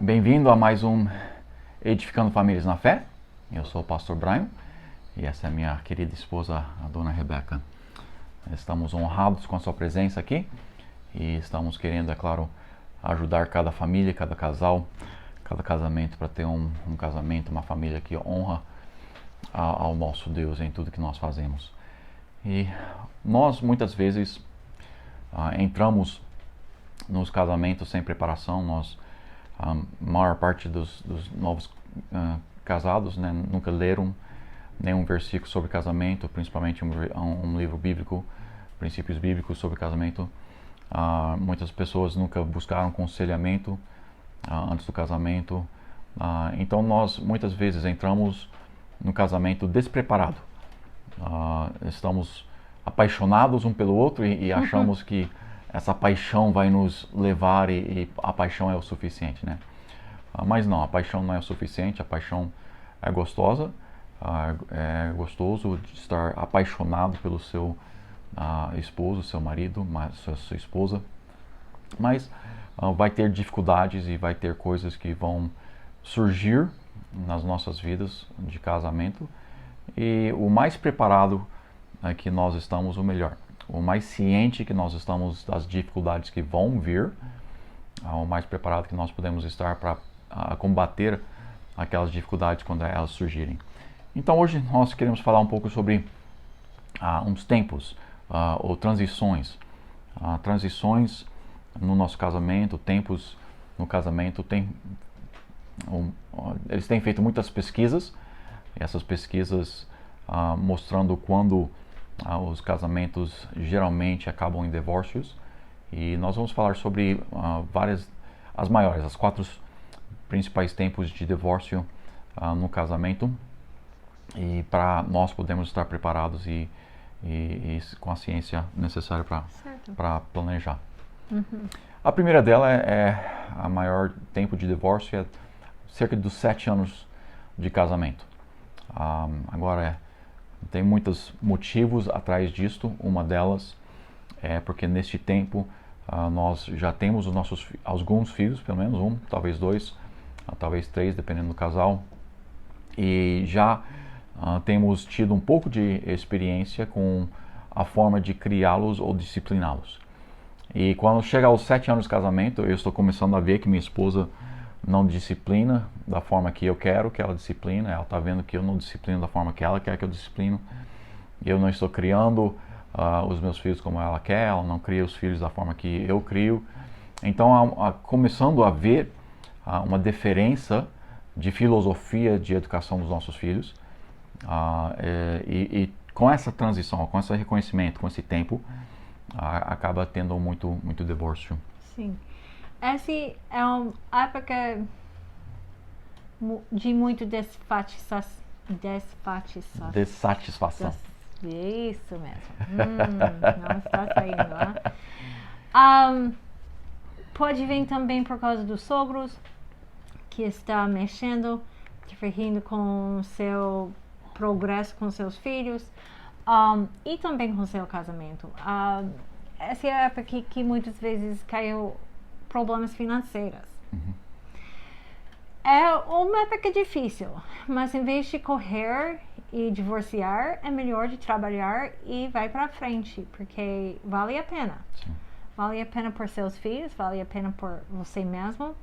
Bem-vindo a mais um Edificando Famílias na Fé. Eu sou o pastor Brian e essa é a minha querida esposa, a dona Rebeca. Estamos honrados com a sua presença aqui e estamos querendo, é claro, ajudar cada família, cada casal, cada casamento para ter um casamento, uma família que honra ao nosso Deus em tudo que nós fazemos. E nós muitas vezes entramos nos casamentos sem preparação. A maior parte dos novos casados, né, nunca leram nenhum versículo sobre casamento, principalmente um livro bíblico, princípios bíblicos sobre casamento. Muitas pessoas nunca buscaram aconselhamento antes do casamento. Então nós muitas vezes entramos no casamento despreparado. Estamos apaixonados um pelo outro e achamos que essa paixão vai nos levar e a paixão é o suficiente, né? Mas não, a paixão não é o suficiente, a paixão é gostosa, é gostoso de estar apaixonado pelo seu esposo, seu marido, sua esposa, mas vai ter dificuldades e vai ter coisas que vão surgir nas nossas vidas de casamento e o mais preparado que nós estamos, o melhor. O mais ciente que nós estamos das dificuldades que vão vir, o mais preparado que nós podemos estar para combater aquelas dificuldades quando elas surgirem. Então hoje nós queremos falar um pouco sobre uns tempos ou transições. Transições no nosso casamento, tempos no casamento. Eles têm feito muitas pesquisas, e essas pesquisas mostrando quando os casamentos geralmente acabam em divórcios, e nós vamos falar sobre as 4 principais tempos de divórcio no casamento, e para nós podermos estar preparados e com a ciência necessária para planejar. Uhum. A primeira dela a maior tempo de divórcio é cerca dos 7 anos de casamento. Agora tem muitos motivos atrás disto. Uma delas é porque neste tempo nós já temos alguns filhos, pelo menos um, talvez 2, talvez 3, dependendo do casal, e já temos tido um pouco de experiência com a forma de criá-los ou discipliná-los. E quando chega aos 7 anos de casamento, eu estou começando a ver que minha esposa não disciplina da forma que eu quero que ela disciplina. Ela está vendo que eu não disciplino da forma que ela quer que eu disciplino. Eu não estou criando os meus filhos como ela quer, ela não cria os filhos da forma que eu crio. Então, começando a ver uma diferença de filosofia de educação dos nossos filhos. E com essa transição, com esse reconhecimento, com esse tempo, acaba tendo muito divórcio. Sim. Essa é uma época de muito dessatisfação. Isso mesmo. Não está saindo, pode vir também por causa dos sogros, que está mexendo, interferindo com o seu progresso com seus filhos, e também com o seu casamento. Essa é a época que muitas vezes caiu problemas financeiros. Uhum. É uma época difícil, mas em vez de correr e divorciar, é melhor de trabalhar e vai para frente, porque vale a pena. Sim. Vale a pena por seus filhos, vale a pena por você mesmo.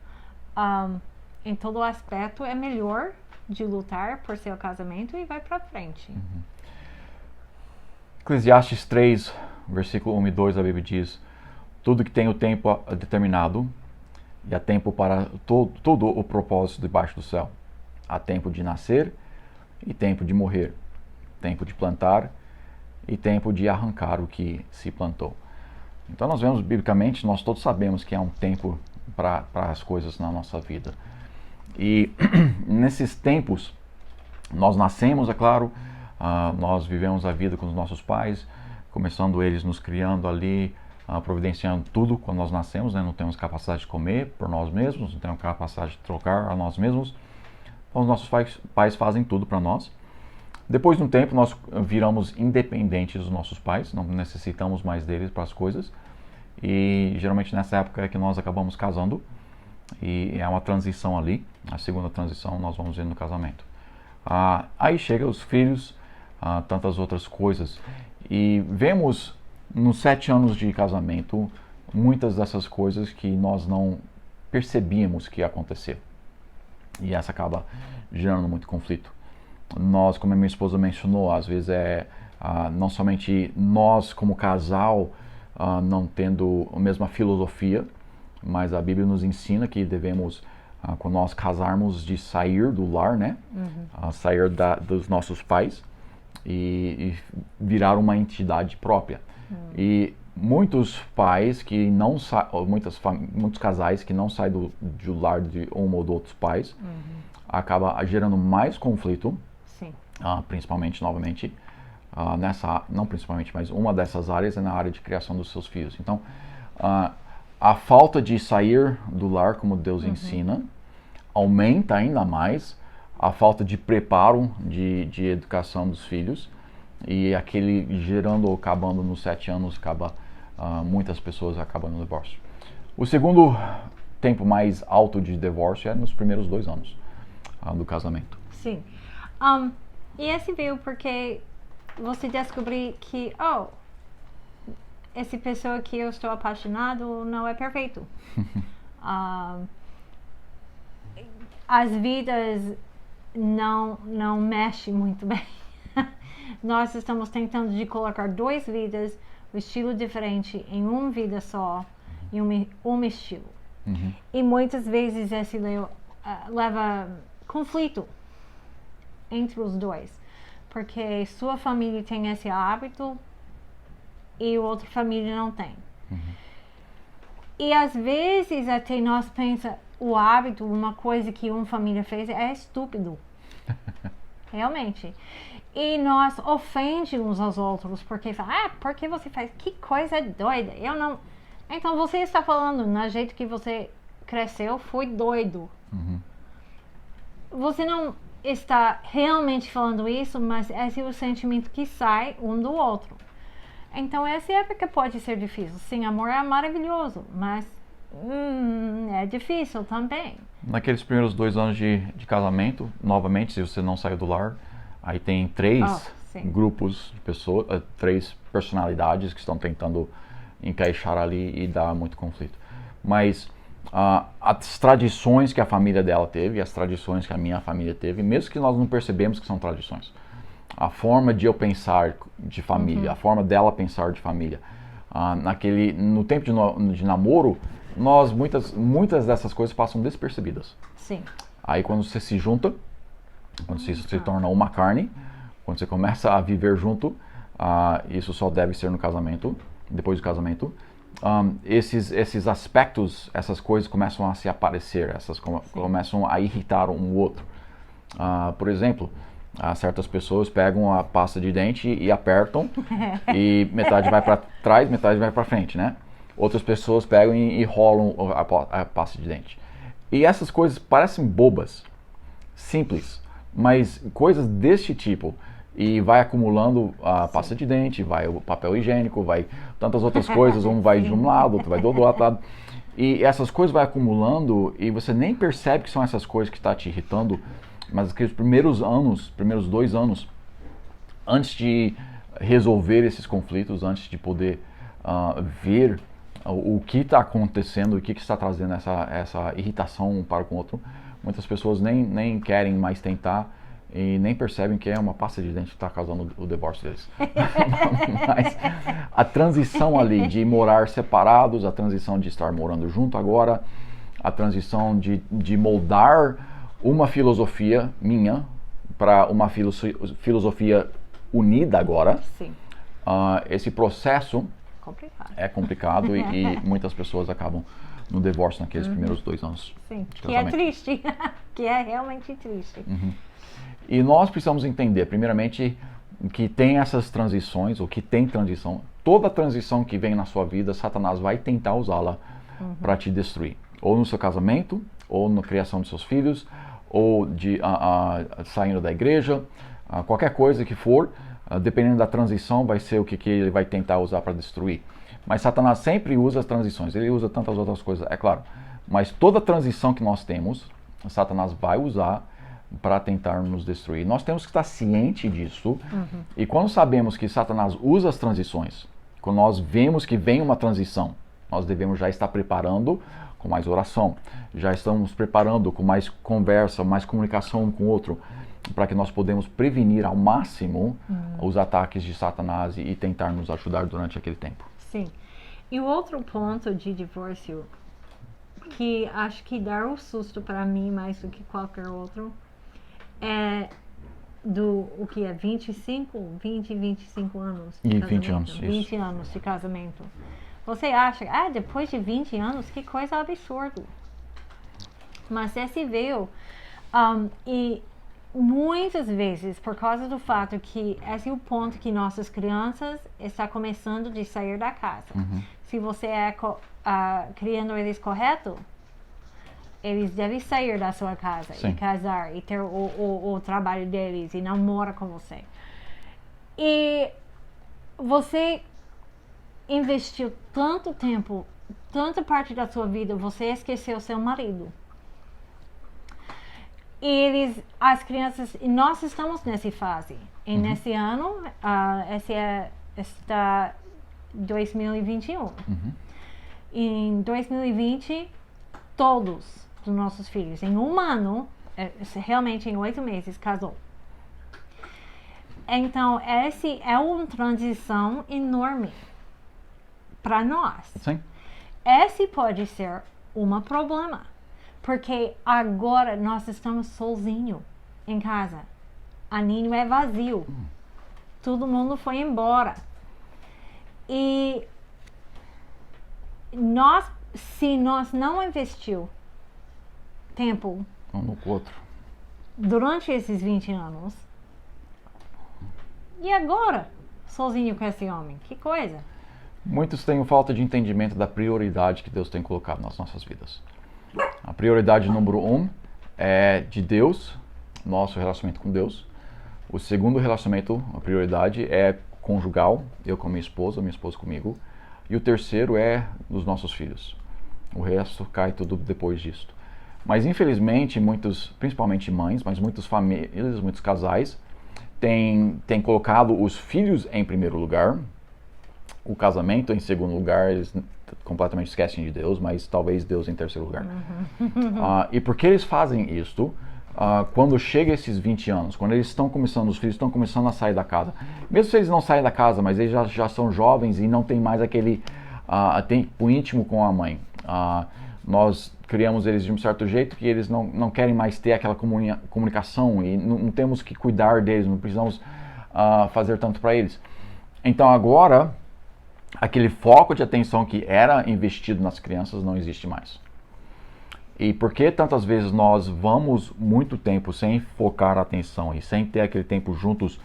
Em todo aspecto, é melhor de lutar por seu casamento e vai para frente. Uhum. Eclesiastes 3, versículo 1 e 2, a Bíblia diz: tudo que tem o tempo determinado, e há tempo para todo o propósito debaixo do céu. Há tempo de nascer e tempo de morrer, tempo de plantar e tempo de arrancar o que se plantou. Então nós vemos biblicamente, nós todos sabemos que há um tempo para as coisas na nossa vida. E nesses tempos, nós nascemos, é claro, nós vivemos a vida com os nossos pais, começando eles nos criando ali, providenciando tudo quando nós nascemos, né? Não temos capacidade de comer por nós mesmos, não temos capacidade de trocar a nós mesmos. Então os nossos pais fazem tudo para nós. Depois de um tempo nós viramos independentes dos nossos pais, não necessitamos mais deles para as coisas. E geralmente nessa época é que nós acabamos casando. E é uma transição ali, a segunda transição nós vamos ver no casamento. Aí chega os filhos, tantas outras coisas. E vemos nos 7 anos de casamento muitas dessas coisas que nós não percebíamos que ia acontecer. E essa acaba gerando muito conflito. Nós, como a minha esposa mencionou, às vezes não somente nós como casal não tendo a mesma filosofia, mas a Bíblia nos ensina que devemos, quando nós casarmos, de sair do lar, né? Sair dos nossos pais e virar uma entidade própria. E muitos pais que não muitos casais que não saem do lar de um ou de outros pais, acaba gerando mais conflito. Sim. Principalmente, novamente, não principalmente, mas uma dessas áreas é na área de criação dos seus filhos. Então, a falta de sair do lar, como Deus ensina, aumenta ainda mais a falta de preparo de educação dos filhos, e aquele acabando nos 7 anos, muitas pessoas acabam no divórcio. O segundo tempo mais alto de divórcio é nos primeiros 2 anos do casamento. Sim. E esse veio porque você descobriu que, essa pessoa que eu estou apaixonado não é perfeito. As vidas não mexem muito bem. Nós estamos tentando de colocar 2 vidas, um estilo diferente em uma vida só, em um estilo. E muitas vezes esse leva conflito entre os dois, porque sua família tem esse hábito e outra família não tem. E às vezes até nós pensamos o hábito, uma coisa que uma família fez é estúpido. Realmente. E nós ofendemos uns aos outros porque fala, por que você faz? Que coisa doida. Eu não. Então você está falando no jeito que você cresceu foi doido. Você não está realmente falando isso, mas esse é o sentimento que sai um do outro. Então essa época pode ser difícil. Sim, amor é maravilhoso, mas é difícil também. Naqueles primeiros 2 anos de casamento, novamente, se você não saiu do lar, aí tem 3 grupos de pessoas, 3 personalidades que estão tentando encaixar ali e dar muito conflito. Mas as tradições que a família dela teve, as tradições que a minha família teve, mesmo que nós não percebemos que são tradições, a forma de eu pensar de família, a forma dela pensar de família, no tempo de namoro, muitas dessas coisas passam despercebidas. Sim. Aí quando você se junta, quando você se torna uma carne, quando você começa a viver junto, isso só deve ser no casamento, depois do casamento, esses aspectos, essas coisas começam a se aparecer, começam a irritar um outro. Por exemplo, certas pessoas pegam a pasta de dente e apertam e metade vai para trás, metade vai para frente, né? Outras pessoas pegam e enrolam a pasta de dente. E essas coisas parecem bobas, simples, mas coisas deste tipo. E vai acumulando a pasta de dente, vai o papel higiênico, vai tantas outras coisas, um vai de um lado, outro vai do outro lado. E essas coisas vai acumulando e você nem percebe que são essas coisas que estão te irritando, mas aqueles primeiros 2 anos, antes de resolver esses conflitos, antes de poder ver o que está acontecendo, o que está trazendo essa irritação um para com o outro, muitas pessoas nem querem mais tentar e nem percebem que é uma pasta de dente que está causando o divórcio deles. Mas a transição ali de morar separados, a transição de estar morando junto agora, a transição de moldar uma filosofia minha para uma filosofia unida agora. Sim. Esse processo é complicado e muitas pessoas acabam no divórcio naqueles primeiros 2 anos. Sim, que é triste, que é realmente triste. E nós precisamos entender, primeiramente, que tem essas transições, ou que tem transição. Toda transição que vem na sua vida, Satanás vai tentar usá-la para te destruir. Ou no seu casamento, ou na criação de seus filhos, ou saindo da igreja, qualquer coisa que for, dependendo da transição, vai ser o que ele vai tentar usar para destruir. Mas Satanás sempre usa as transições, ele usa tantas outras coisas, é claro. Mas toda transição que nós temos, Satanás vai usar para tentar nos destruir. Nós temos que estar ciente disso. E quando sabemos que Satanás usa as transições, quando nós vemos que vem uma transição, nós devemos já estar preparando com mais oração, já estamos preparando com mais conversa, mais comunicação um com o outro, para que nós podemos prevenir ao máximo os ataques de Satanás e tentar nos ajudar durante aquele tempo. Sim. E o outro ponto de divórcio, que acho que dá um susto para mim mais do que qualquer outro, é o que é 25 anos de E casamento. 20 anos, isso. 20 anos de casamento. Você acha, depois de 20 anos, que coisa absurda. Mas esse veio, e muitas vezes, por causa do fato que esse é o ponto que nossas crianças estão começando de sair da casa. Se você é criando eles correto, eles devem sair da sua casa e casar e ter o trabalho deles e namorar com você. E você investiu tanto tempo, tanta parte da sua vida, você esqueceu seu marido. E as crianças, e nós estamos nessa fase. E nesse ano, está 2021. Em 2020, todos os nossos filhos, em um ano, realmente em 8 meses, casou. Então, esse é uma transição enorme para nós. Sim. Esse pode ser um problema, porque agora nós estamos sozinhos em casa. A ninho é vazio. Todo mundo foi embora. E se nós não investiu tempo Um no outro. durante esses 20 anos, e agora, sozinho com esse homem? Que coisa! Muitos têm falta de entendimento da prioridade que Deus tem colocado nas nossas vidas. A prioridade número 1 é de Deus, nosso relacionamento com Deus. O segundo relacionamento, a prioridade, é conjugal, eu com minha esposa comigo. E o terceiro é dos nossos filhos. O resto cai tudo depois disso. Mas infelizmente, principalmente mães, mas muitas famílias, muitos casais, têm colocado os filhos em primeiro lugar, o casamento em segundo lugar, eles completamente esquecem de Deus, mas talvez Deus em terceiro lugar. E por que eles fazem isto? Quando chega esses 20 anos, quando eles estão começando, os filhos estão começando a sair da casa, mesmo se eles não saem da casa, mas eles já são jovens e não tem mais aquele tempo íntimo com a mãe. Nós criamos eles de um certo jeito que eles não querem mais ter aquela comunicação e não temos que cuidar deles, não precisamos fazer tanto para eles. Então agora, aquele foco de atenção que era investido nas crianças não existe mais. E por que tantas vezes nós vamos muito tempo sem focar a atenção e sem ter aquele tempo juntos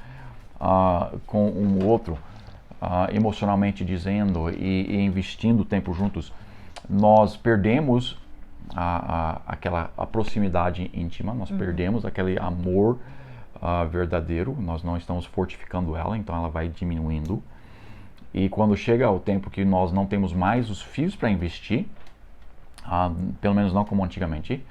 com um outro, emocionalmente dizendo, e investindo tempo juntos, nós perdemos a proximidade íntima, nós perdemos aquele amor verdadeiro, nós não estamos fortificando ela, então ela vai diminuindo. E quando chega o tempo que nós não temos mais os fios para investir, pelo menos não como antigamente,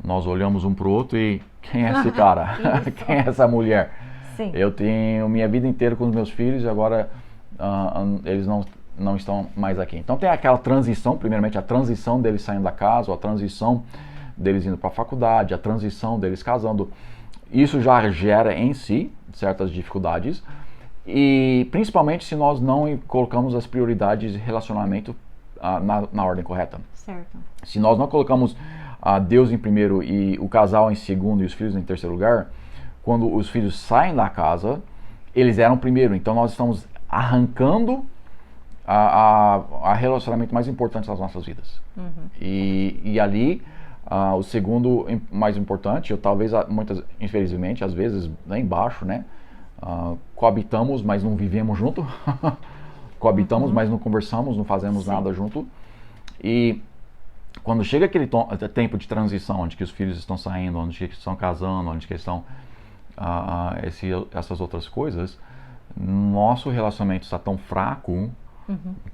nós olhamos um para o outro e quem é esse cara? Quem é essa mulher? Sim. Eu tenho minha vida inteira com os meus filhos e agora eles não estão mais aqui. Então tem aquela transição, primeiramente a transição deles saindo da casa, a transição deles indo para a faculdade, a transição deles casando. Isso já gera em si certas dificuldades. E principalmente se nós não colocamos as prioridades de relacionamento na ordem correta. Certo. Se nós não colocamos Deus em primeiro e o casal em segundo e os filhos em terceiro lugar, quando os filhos saem da casa, eles eram primeiro. Então nós estamos arrancando a relacionamento mais importante das nossas vidas. E ali, o segundo mais importante, ou talvez infelizmente, às vezes lá embaixo, né? Coabitamos, mas não vivemos junto. Coabitamos, mas não conversamos, não fazemos nada junto. E quando chega aquele tempo de transição, onde que os filhos estão saindo, onde que eles estão casando, onde que eles estão essas outras coisas, nosso relacionamento está tão fraco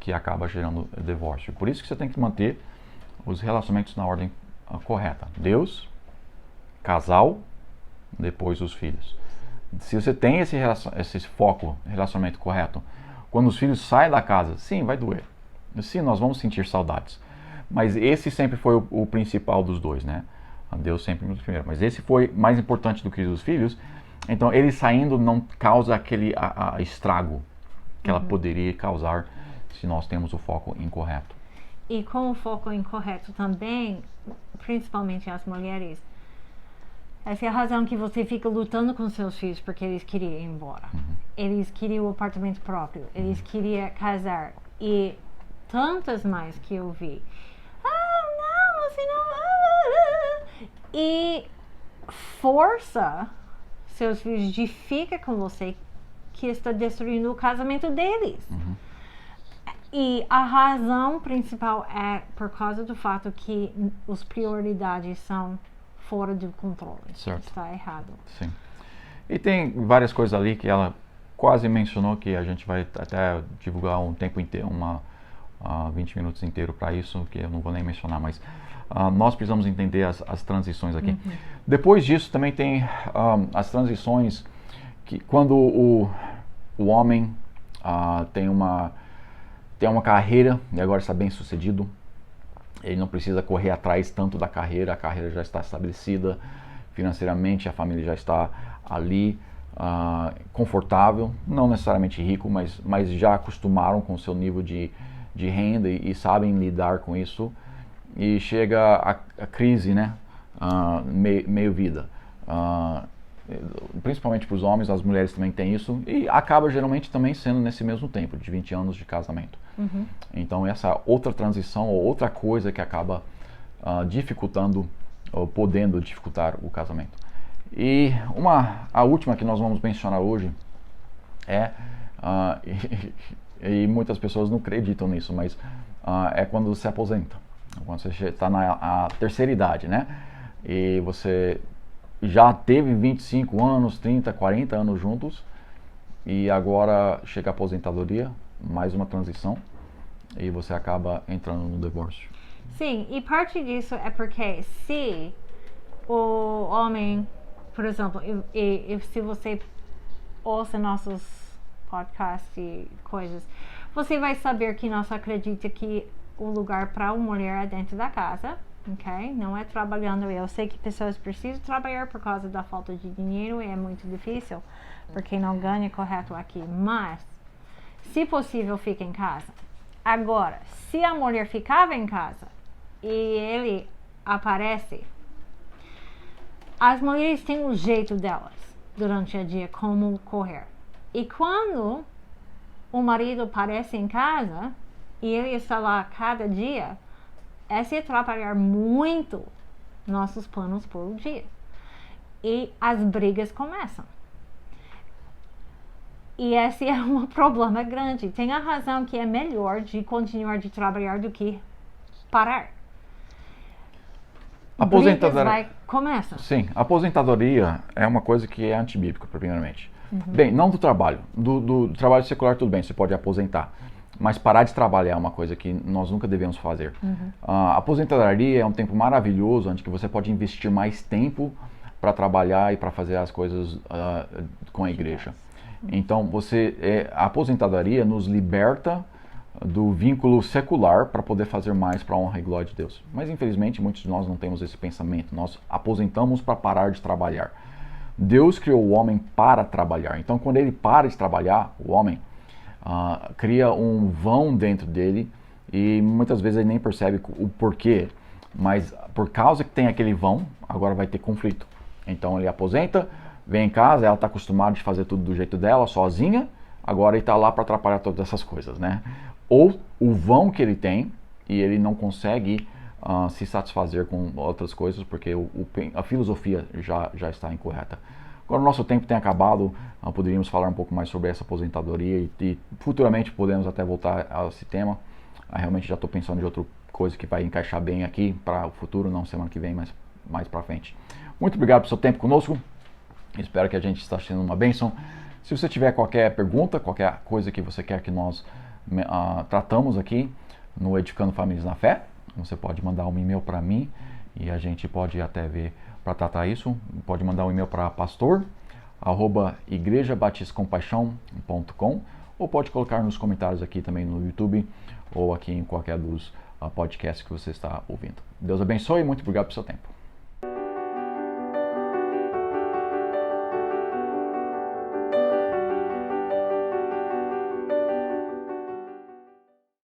que acaba gerando divórcio. Por isso que você tem que manter os relacionamentos na ordem correta. Deus, casal, depois os filhos. Se você tem esse foco, relacionamento correto, quando os filhos saem da casa, sim, vai doer. Sim, nós vamos sentir saudades. Mas esse sempre foi o principal dos dois, né? Deus sempre no primeiro. Mas esse foi mais importante do que os filhos. Então, ele saindo não causa aquele estrago que ela poderia causar se nós temos o foco incorreto. E com o foco incorreto também, principalmente as mulheres, essa é a razão que você fica lutando com seus filhos porque eles queriam ir embora. Eles queriam o apartamento próprio, eles queriam casar. E tantas mais que eu vi. Não, você não... E força seus filhos de ficar com você, que está destruindo o casamento deles. E a razão principal é por causa do fato que as prioridades são fora do controle. Certo. Está errado. Sim. E tem várias coisas ali que ela quase mencionou que a gente vai até divulgar um tempo inteiro, 20 minutos inteiro para isso, que eu não vou nem mencionar, mas nós precisamos entender as transições aqui. Depois disso também tem as transições que quando o homem tem uma carreira e agora está bem sucedido, ele não precisa correr atrás tanto da carreira, a carreira já está estabelecida, financeiramente a família já está ali, confortável, não necessariamente rico, mas já acostumaram com o seu nível de renda e sabem lidar com isso, e chega a crise, né? Meio vida. Principalmente para os homens, as mulheres também têm isso, e acaba geralmente também sendo nesse mesmo tempo, de 20 anos de casamento. Então essa outra transição ou outra coisa que acaba dificultando ou podendo dificultar o casamento. E a última que nós vamos mencionar hoje é, e muitas pessoas não acreditam nisso, mas é quando você se aposenta, quando você está na terceira idade, né? E você já teve 25 anos, 30, 40 anos juntos e agora chega a aposentadoria, mais uma transição e você acaba entrando no divórcio. Sim, e parte disso é porque se o homem, por exemplo, e se você ouça nossos podcasts e coisas, você vai saber que nós acreditamos que o lugar para a mulher é dentro da casa, ok? Não é trabalhando. Eu sei que pessoas precisam trabalhar por causa da falta de dinheiro e é muito difícil, porque não ganha correto aqui, mas se possível, fica em casa. Agora, se a mulher ficava em casa e ele aparece, as mulheres têm um jeito delas durante o dia, como correr. E quando o marido aparece em casa e ele está lá cada dia, esse é atrapalhar muito nossos planos por um dia. E as brigas começam. E esse é um problema grande. Tem a razão que é melhor de continuar de trabalhar do que parar. Aposentadoria. Começa. Sim, aposentadoria é uma coisa que é antibíblica, primeiramente. Bem, não do trabalho. Do trabalho secular, tudo bem, você pode aposentar. Mas parar de trabalhar é uma coisa que nós nunca devemos fazer. A aposentadoria é um tempo maravilhoso, onde você pode investir mais tempo para trabalhar e para fazer as coisas com a igreja. Então, a aposentadoria nos liberta do vínculo secular para poder fazer mais para a honra e glória de Deus. Mas, infelizmente, muitos de nós não temos esse pensamento. Nós aposentamos para parar de trabalhar. Deus criou o homem para trabalhar. Então, quando ele para de trabalhar, o homem cria um vão dentro dele e muitas vezes ele nem percebe o porquê. Mas, por causa que tem aquele vão, agora vai ter conflito. Então, ele aposenta, vem em casa, ela está acostumada a fazer tudo do jeito dela, sozinha, agora ele está lá para atrapalhar todas essas coisas, né? Ou o vão que ele tem e ele não consegue se satisfazer com outras coisas porque a filosofia já está incorreta. Agora o nosso tempo tem acabado, poderíamos falar um pouco mais sobre essa aposentadoria e futuramente podemos até voltar a esse tema. Realmente já estou pensando em outra coisa que vai encaixar bem aqui para o futuro, não semana que vem, mas mais para frente. Muito obrigado pelo seu tempo conosco. Espero que a gente esteja sendo uma bênção. Se você tiver qualquer pergunta, qualquer coisa que você quer que nós tratamos aqui no Edificando Famílias na Fé, você pode mandar um e-mail para mim e a gente pode até ver para tratar isso. Pode mandar um e-mail para pastor@igrejabatiscompaixão.com ou pode colocar nos comentários aqui também no YouTube ou aqui em qualquer dos podcasts que você está ouvindo. Deus abençoe e muito obrigado pelo seu tempo.